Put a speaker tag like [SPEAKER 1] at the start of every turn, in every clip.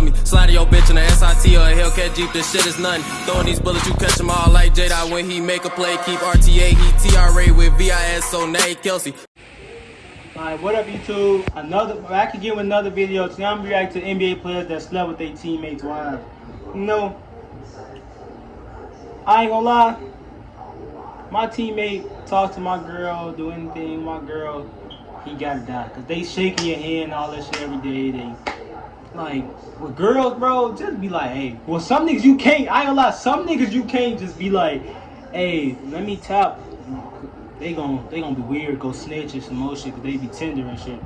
[SPEAKER 1] me. Slide your bitch in the SIT or a Hellcat Jeep, this shit is nothing. Throwing these bullets, you catch them all like Jdottt when he make a play. Keep RTA, he TRA with VIS, so Nate Kelsey.
[SPEAKER 2] Alright, what up YouTube? Back again with another video. Today I'm reacting to NBA players that slept with their teammates' wives. You know, I ain't gonna lie. My teammate talk to my girl, do anything, my girl, he gotta die. Cause they shaking your hand and all that shit every day. They like with girls, bro, just be like, hey. Well, some niggas you can't, I ain't gonna lie, some niggas you can't just be like, hey, let me tap. They gonna be weird, go snitch or some more shit, cause they be tender and shit.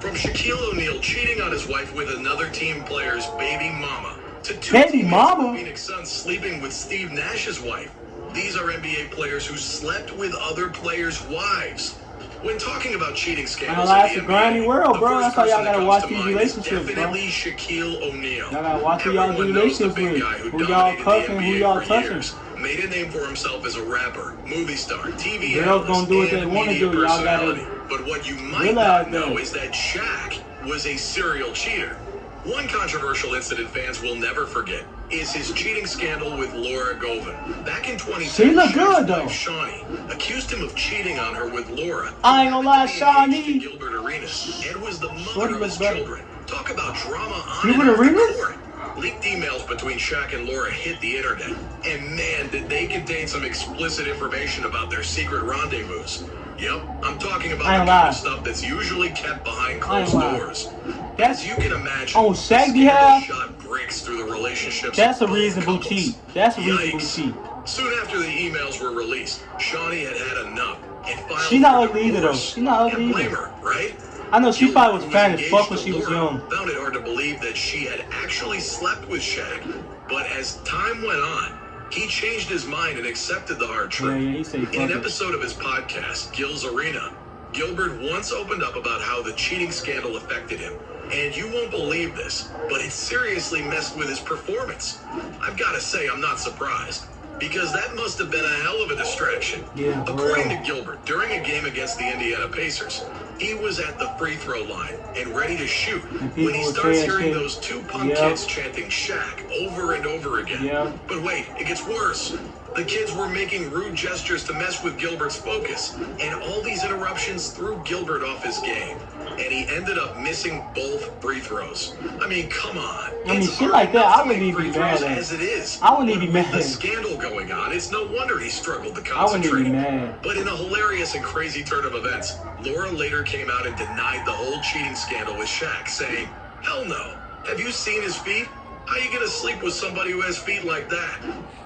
[SPEAKER 3] From Shaquille O'Neal cheating on his wife with another team player's baby mama to two
[SPEAKER 2] baby mama
[SPEAKER 3] Phoenix Suns sleeping with Steve Nash's wife. These are NBA players who slept with other players' wives. When talking about cheating scandals,
[SPEAKER 2] it's a grimy world, bro. That's why y'all gotta watch these relationships, bro.
[SPEAKER 3] Definitely Shaquille O'Neal.
[SPEAKER 2] Y'all gotta watch who y'all do relationships with. Who y'all cuffing, who y'all touching.
[SPEAKER 3] Made a name for himself as a rapper, movie star, TV
[SPEAKER 2] girls gonna do what they want to do. Y'all gotta.
[SPEAKER 3] But what you might not know is that Shaq was a serial cheater. One controversial incident fans will never forget is his cheating scandal with Laura Govan. Back in 2010,
[SPEAKER 2] she looked good though.
[SPEAKER 3] Shawnee accused him of cheating on her with Laura.
[SPEAKER 2] I ain't gonna lie, Shawnee.
[SPEAKER 3] Gilbert Arenas, and was the mother of his children. Talk about drama on
[SPEAKER 2] Gilbert Arenas?
[SPEAKER 3] Leaked emails between Shaq and Laura hit the internet, and man, did they contain some explicit information about their secret rendezvous. Yep, I'm talking about the kind of stuff that's usually kept behind closed doors. As you can imagine,
[SPEAKER 2] on Shaq behalf,
[SPEAKER 3] shot bricks through the relationships.
[SPEAKER 2] That's a reasonable cheat. That's a reasonable cheat.
[SPEAKER 3] Soon after the emails were released, Shawnee had had enough and filed.
[SPEAKER 2] She's not ugly either, though. She's not ugly either.
[SPEAKER 3] Her, right?
[SPEAKER 2] I know she probably was fat as fuck when she was young.
[SPEAKER 3] Found it hard to believe that she had actually slept with Shaq, but as time went on, he changed his mind and accepted the hard truth. In an episode of his podcast, Gil's Arena, Gilbert once opened up about how the cheating scandal affected him. And you won't believe this, but it seriously messed with his performance. I've got to say, I'm not surprised, because that must have been a hell of a distraction.
[SPEAKER 2] Yeah,
[SPEAKER 3] according to Gilbert, during a game against the Indiana Pacers, he was at the free throw line and ready to shoot when he starts hearing those two punk kids chanting Shaq over and over again. But wait, it gets worse. The kids were making rude gestures to mess with Gilbert's focus, and all these interruptions threw Gilbert off his game, and he ended up missing both free throws. I mean, come on.
[SPEAKER 2] I mean, shit like that, I wouldn't even be mad at.
[SPEAKER 3] As it is.
[SPEAKER 2] I wouldn't even be mad.
[SPEAKER 3] With the scandal going on, it's no wonder he struggled to concentrate.
[SPEAKER 2] I wouldn't even be mad.
[SPEAKER 3] But in a hilarious and crazy turn of events, Laura later came out and denied the whole cheating scandal with Shaq, saying, "Hell no. Have you seen his feet? How you gonna sleep with somebody who has feet like that?"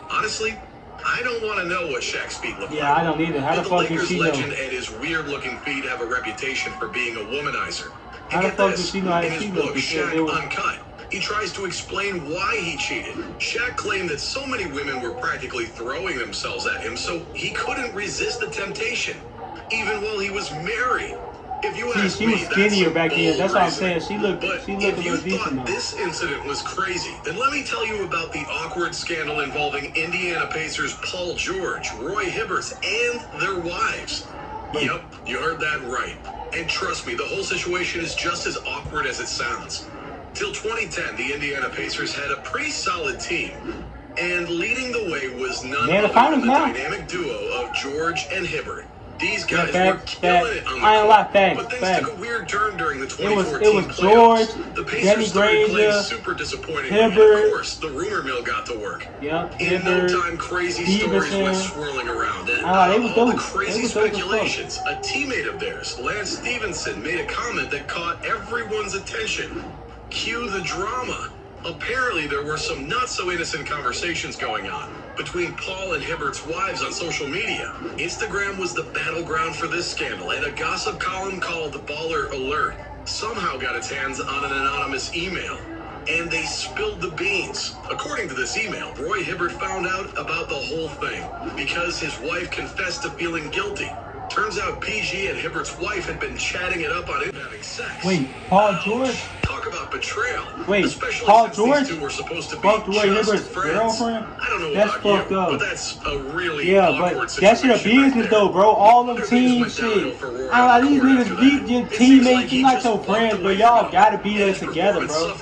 [SPEAKER 3] Honestly, I don't want to know what Shaq's feet look like.
[SPEAKER 2] Yeah, I don't either. How the fuck does she know?
[SPEAKER 3] Lakers legend and his weird-looking feet have a reputation for being a womanizer.
[SPEAKER 2] How the fuck does she know how
[SPEAKER 3] in
[SPEAKER 2] his
[SPEAKER 3] his
[SPEAKER 2] feet
[SPEAKER 3] book,
[SPEAKER 2] look?
[SPEAKER 3] Shaq Uncut, he tries to explain why he cheated. Shaq claimed that so many women were practically throwing themselves at him, so he couldn't resist the temptation, even while he was married. If you ask
[SPEAKER 2] she
[SPEAKER 3] me,
[SPEAKER 2] was skinnier back then. That's what I'm saying. She looked a
[SPEAKER 3] if
[SPEAKER 2] little
[SPEAKER 3] you
[SPEAKER 2] decent
[SPEAKER 3] thought
[SPEAKER 2] now.
[SPEAKER 3] this incident was crazy, then let me tell you about the awkward scandal involving Indiana Pacers Paul George, Roy Hibbert, and their wives. Yep, you heard that right. And trust me, the whole situation is just as awkward as it sounds. Till 2010, the Indiana Pacers had a pretty solid team. And leading the way was none other than the dynamic duo of George and Hibbert. These guys were killing it on the court, but things took a weird turn during the 2014
[SPEAKER 2] It was George,
[SPEAKER 3] playoffs. The Pacers started playing super disappointingly, and of course, the rumor mill got to work. In no time, crazy stories went swirling around, and all the crazy speculations, a teammate of theirs, Lance Stevenson, made a comment that caught everyone's attention. Cue the drama. Apparently, there were some not-so-innocent conversations going on between Paul and Hibbert's wives on social media. Instagram was the battleground for this scandal, and a gossip column called Baller Alert somehow got its hands on an anonymous email, and they spilled the beans. According to this email, Roy Hibbert found out about the whole thing because his wife confessed to feeling guilty. Turns out PG and Hibbert's wife had been chatting it up on it having sex.
[SPEAKER 2] Wait, Paul George?
[SPEAKER 3] Talk Talk about betrayal.
[SPEAKER 2] Wait,
[SPEAKER 3] especially
[SPEAKER 2] Paul
[SPEAKER 3] since
[SPEAKER 2] George
[SPEAKER 3] these two were supposed to be
[SPEAKER 2] fucked Roy
[SPEAKER 3] just
[SPEAKER 2] Hibbert's
[SPEAKER 3] friends.
[SPEAKER 2] girlfriend?
[SPEAKER 3] I don't know
[SPEAKER 2] That's
[SPEAKER 3] about
[SPEAKER 2] fucked
[SPEAKER 3] you,
[SPEAKER 2] up.
[SPEAKER 3] but that's a really
[SPEAKER 2] Yeah,
[SPEAKER 3] awkward
[SPEAKER 2] but
[SPEAKER 3] situation.
[SPEAKER 2] that shit a business though, bro. All them team shit. I like these niggas beat your teammates. You not your friends, but y'all gotta be there together, bro.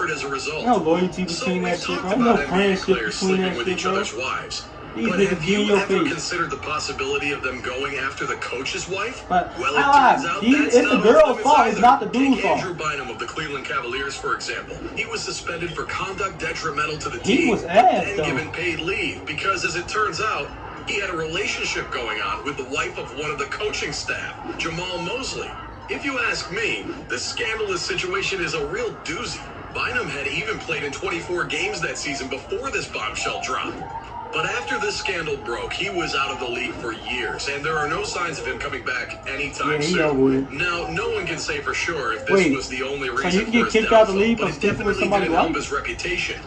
[SPEAKER 2] No loyalty between that shit, bro. No friendship between that shit, bro. These
[SPEAKER 3] But
[SPEAKER 2] niggas
[SPEAKER 3] have
[SPEAKER 2] be in
[SPEAKER 3] you
[SPEAKER 2] your
[SPEAKER 3] ever
[SPEAKER 2] face.
[SPEAKER 3] considered the possibility of them going after the coach's wife?
[SPEAKER 2] But
[SPEAKER 3] Well, it turns out that's
[SPEAKER 2] it's the
[SPEAKER 3] not
[SPEAKER 2] girl's
[SPEAKER 3] off limits
[SPEAKER 2] fault.
[SPEAKER 3] either.
[SPEAKER 2] It's not the dude's
[SPEAKER 3] Take
[SPEAKER 2] fault.
[SPEAKER 3] Andrew Bynum of the Cleveland Cavaliers, for example. He was suspended for conduct detrimental to the
[SPEAKER 2] He
[SPEAKER 3] team,
[SPEAKER 2] was ass,
[SPEAKER 3] then
[SPEAKER 2] though.
[SPEAKER 3] given paid leave because, as it turns out, he had a relationship going on with the wife of one of the coaching staff, Jamal Mosley. If you ask me, the scandalous situation is a real doozy. Bynum had even played in 24 games that season before this bombshell dropped. But after this scandal broke, he was out of the league for years, and there are no signs of him coming back anytime soon. Now, no one can say for sure if this was the only reason
[SPEAKER 2] so you can get
[SPEAKER 3] for his
[SPEAKER 2] kicked out of the
[SPEAKER 3] downfall,
[SPEAKER 2] league
[SPEAKER 3] but
[SPEAKER 2] for
[SPEAKER 3] it
[SPEAKER 2] sleeping with
[SPEAKER 3] definitely
[SPEAKER 2] somebody
[SPEAKER 3] didn't help
[SPEAKER 2] like?
[SPEAKER 3] his reputation.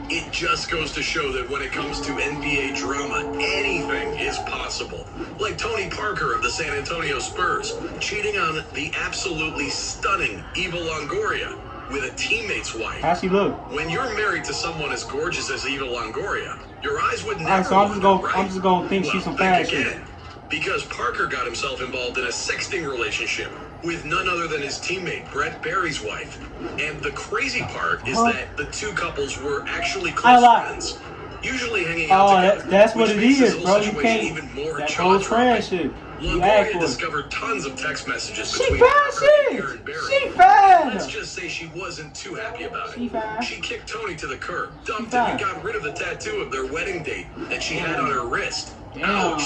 [SPEAKER 3] It just goes to show that when it comes to NBA drama, anything is possible. Like Tony Parker of the San Antonio Spurs, cheating on the absolutely stunning Eva Longoria with a teammate's wife.
[SPEAKER 2] How she look?
[SPEAKER 3] When you're married to someone as gorgeous as Eva Longoria, your eyes would never.
[SPEAKER 2] Alright, so I'm
[SPEAKER 3] wander,
[SPEAKER 2] just gonna think she's some fat shit.
[SPEAKER 3] Because Parker got himself involved in a sexting relationship with none other than his teammate Brett Barry's wife. And the crazy part is that the two couples were actually close friends, usually hanging out together.
[SPEAKER 2] That's what
[SPEAKER 3] which
[SPEAKER 2] it
[SPEAKER 3] makes
[SPEAKER 2] is,
[SPEAKER 3] this
[SPEAKER 2] bro.
[SPEAKER 3] whole
[SPEAKER 2] You
[SPEAKER 3] situation
[SPEAKER 2] can't.
[SPEAKER 3] even more
[SPEAKER 2] That close friendship. You asked
[SPEAKER 3] Longoria
[SPEAKER 2] for it.
[SPEAKER 3] discovered tons of text messages
[SPEAKER 2] She
[SPEAKER 3] between
[SPEAKER 2] fine
[SPEAKER 3] Parker and Aaron
[SPEAKER 2] shit.
[SPEAKER 3] Barry.
[SPEAKER 2] She fine.
[SPEAKER 3] Let's just say she wasn't too happy about it.
[SPEAKER 2] She fine.
[SPEAKER 3] She kicked Tony to the curb, dumped him, and got rid of the tattoo of their wedding date that she had on her wrist. Ouch.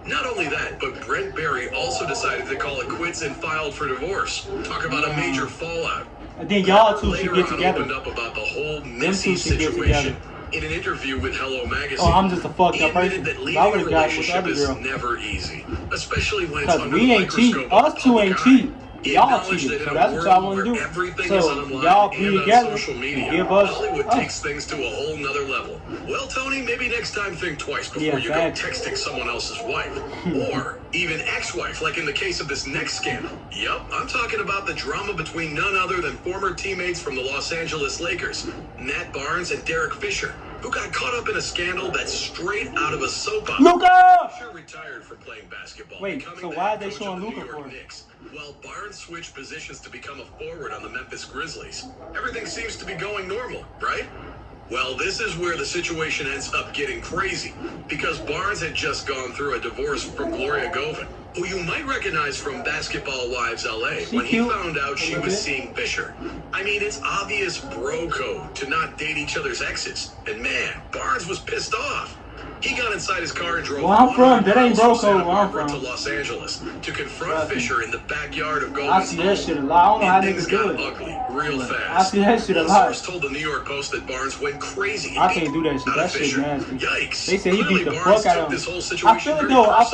[SPEAKER 3] Not only that, but Brent Barry also decided to call it quits and filed for divorce. Talk about a major fallout.
[SPEAKER 2] And then y'all two should
[SPEAKER 3] Later
[SPEAKER 2] get
[SPEAKER 3] on
[SPEAKER 2] together.
[SPEAKER 3] opened up about the whole
[SPEAKER 2] Them
[SPEAKER 3] messy
[SPEAKER 2] two should get
[SPEAKER 3] situation.
[SPEAKER 2] together.
[SPEAKER 3] In an interview with Hello Magazine,
[SPEAKER 2] Oh, I'm just a fucked
[SPEAKER 3] he
[SPEAKER 2] up person.
[SPEAKER 3] admitted that
[SPEAKER 2] I
[SPEAKER 3] leading a
[SPEAKER 2] would've got with the
[SPEAKER 3] relationship
[SPEAKER 2] other
[SPEAKER 3] is
[SPEAKER 2] girl.
[SPEAKER 3] never easy, especially when it's
[SPEAKER 2] Cause
[SPEAKER 3] under
[SPEAKER 2] we
[SPEAKER 3] the
[SPEAKER 2] ain't cheat.
[SPEAKER 3] microscope of
[SPEAKER 2] Us
[SPEAKER 3] the
[SPEAKER 2] two
[SPEAKER 3] public
[SPEAKER 2] ain't
[SPEAKER 3] eye.
[SPEAKER 2] cheat.
[SPEAKER 3] He
[SPEAKER 2] Y'all
[SPEAKER 3] acknowledged
[SPEAKER 2] cheated.
[SPEAKER 3] that
[SPEAKER 2] So
[SPEAKER 3] in a
[SPEAKER 2] that's what
[SPEAKER 3] world
[SPEAKER 2] y'all want to
[SPEAKER 3] where
[SPEAKER 2] do.
[SPEAKER 3] everything is
[SPEAKER 2] So
[SPEAKER 3] online
[SPEAKER 2] y'all be
[SPEAKER 3] and on
[SPEAKER 2] together
[SPEAKER 3] social media,
[SPEAKER 2] and give us.
[SPEAKER 3] Hollywood takes things to a whole nother level. Well, Tony, maybe next time think twice before you go texting someone else's wife. Or even ex-wife, like in the case of this next scandal. Yup, I'm talking about the drama between none other than former teammates from the Los Angeles Lakers, Matt Barnes and Derek Fisher, who got caught up in a scandal that's straight out of a soap opera.
[SPEAKER 2] Luka!
[SPEAKER 3] Fisher retired from playing basketball.
[SPEAKER 2] Wait, so why are they showing Luka for it? While Barnes switched positions to become a forward on the Memphis Grizzlies. Everything seems to be going normal, right? Well, this is where the situation ends up getting crazy, because Barnes had just gone through a divorce from Gloria Govan, who you might recognize from Basketball Wives LA when he found out she was seeing Fisher. I mean, it's obvious bro code to not date each other's exes, and man, Barnes was pissed off. He got inside his car and drove That ain't bro code where I'm
[SPEAKER 3] to
[SPEAKER 2] from.
[SPEAKER 3] Los Angeles to confront Fisher in the backyard of
[SPEAKER 2] I
[SPEAKER 3] Golden's
[SPEAKER 2] see that shit a lot. I don't know how
[SPEAKER 3] things
[SPEAKER 2] niggas do
[SPEAKER 3] got
[SPEAKER 2] it.
[SPEAKER 3] ugly real fast.
[SPEAKER 2] I see that shit a
[SPEAKER 3] One
[SPEAKER 2] lot.
[SPEAKER 3] source told the New York Post that Barnes went crazy.
[SPEAKER 2] I can't do that shit.
[SPEAKER 3] Out
[SPEAKER 2] That
[SPEAKER 3] of
[SPEAKER 2] shit
[SPEAKER 3] Fisher.
[SPEAKER 2] nasty.
[SPEAKER 3] Yikes.
[SPEAKER 2] They say he
[SPEAKER 3] Clearly,
[SPEAKER 2] beat the
[SPEAKER 3] Barnes
[SPEAKER 2] fuck out
[SPEAKER 3] took
[SPEAKER 2] of
[SPEAKER 3] this
[SPEAKER 2] him.
[SPEAKER 3] whole
[SPEAKER 2] I
[SPEAKER 3] situation
[SPEAKER 2] feel
[SPEAKER 3] very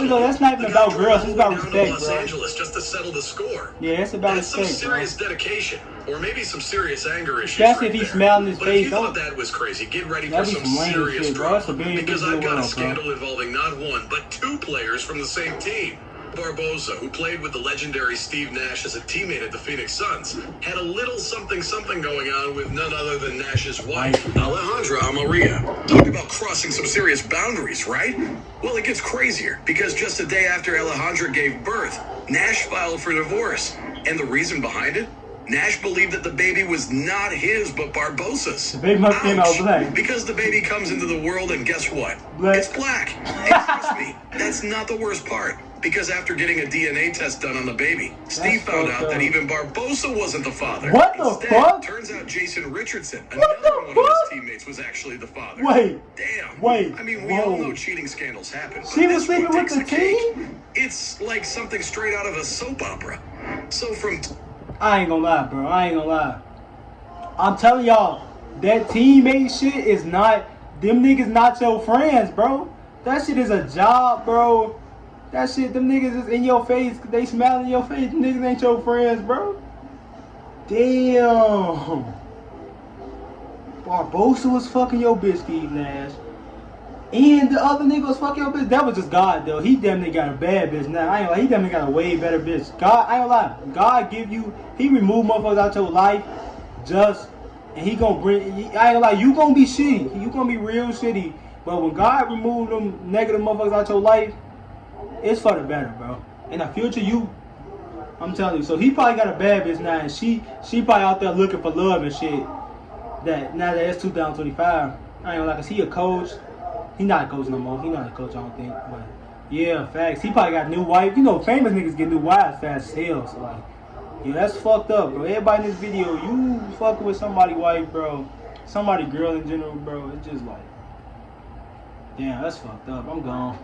[SPEAKER 2] though that's not even
[SPEAKER 3] The
[SPEAKER 2] about
[SPEAKER 3] guy
[SPEAKER 2] girls. It's
[SPEAKER 3] drove
[SPEAKER 2] about
[SPEAKER 3] down to
[SPEAKER 2] respect,
[SPEAKER 3] Los
[SPEAKER 2] bro.
[SPEAKER 3] Angeles just to settle the score.
[SPEAKER 2] Yeah, it's about
[SPEAKER 3] That's some
[SPEAKER 2] respect, bro.
[SPEAKER 3] serious dedication, or maybe some serious anger issues.
[SPEAKER 2] Especially if he's smiling his
[SPEAKER 3] But if
[SPEAKER 2] face,
[SPEAKER 3] you
[SPEAKER 2] don't.
[SPEAKER 3] thought that was crazy, get ready for
[SPEAKER 2] That'd be
[SPEAKER 3] some
[SPEAKER 2] some lame
[SPEAKER 3] serious
[SPEAKER 2] shit, bro.
[SPEAKER 3] drama.
[SPEAKER 2] That's a billion
[SPEAKER 3] Because
[SPEAKER 2] bitches in
[SPEAKER 3] I've
[SPEAKER 2] the
[SPEAKER 3] got a
[SPEAKER 2] world, bro.
[SPEAKER 3] scandal involving not one, but two players from the same team. Barbosa, who played with the legendary Steve Nash as a teammate at the Phoenix Suns, had a little something going on with none other than Nash's wife, Alejandra Amaria. Talk about crossing some serious boundaries, right? Well, it gets crazier, because just a day after Alejandra gave birth, Nash filed for divorce. And the reason behind it? Nash believed that the baby was not his, but Barbosa's.
[SPEAKER 2] The baby must came out black.
[SPEAKER 3] Because the baby comes into the world, and guess what?
[SPEAKER 2] Black.
[SPEAKER 3] It's black. And trust me, that's not the worst part. Because after getting a DNA test done on the baby, Steve found out that even Barbosa wasn't the father.
[SPEAKER 2] What the
[SPEAKER 3] Instead,
[SPEAKER 2] fuck?
[SPEAKER 3] Turns out Jason Richardson,
[SPEAKER 2] What the
[SPEAKER 3] another one of his
[SPEAKER 2] fuck?
[SPEAKER 3] teammates, was actually the father.
[SPEAKER 2] Wait.
[SPEAKER 3] Damn.
[SPEAKER 2] Wait.
[SPEAKER 3] I mean, we all know cheating scandals happen. but
[SPEAKER 2] She was
[SPEAKER 3] this one
[SPEAKER 2] sleeping with
[SPEAKER 3] takes
[SPEAKER 2] the
[SPEAKER 3] the cake.
[SPEAKER 2] team?
[SPEAKER 3] It's like something straight out of a soap opera. So from...
[SPEAKER 2] I ain't gonna lie, bro. I ain't gonna lie. I'm telling y'all, that teammate shit is not... Them niggas not your friends, bro. That shit is a job, bro. That shit, them niggas is in your face. They smile in your face. Them niggas ain't your friends, bro. Damn. Barbosa was fucking your bitch, Steve Nash. And the other nigga was fucking your bitch. That was just God, though. He damn near got a bad bitch now. I ain't gonna lie. He damn near got a way better bitch. God, I ain't gonna lie. God give you... He removed motherfuckers out your life just And he gonna bring, I ain't like, you gonna be shitty. You gonna be real shitty. But when God removed them negative motherfuckers out your life, it's for the better, bro. In the future, I'm telling you. So he probably got a bad bitch now, and she probably out there looking for love and shit. That now that it's 2025, I ain't gonna lie, cause he a coach. He not a coach no more. He not a coach, I don't think. But yeah, facts. He probably got a new wife. You know, famous niggas get new wives fast as hell. So like, yeah, that's fucked up, bro. Everybody in this video, you fucking with somebody's wife, bro. Somebody girl in general, bro. It's just like, damn, that's fucked up. I'm gone.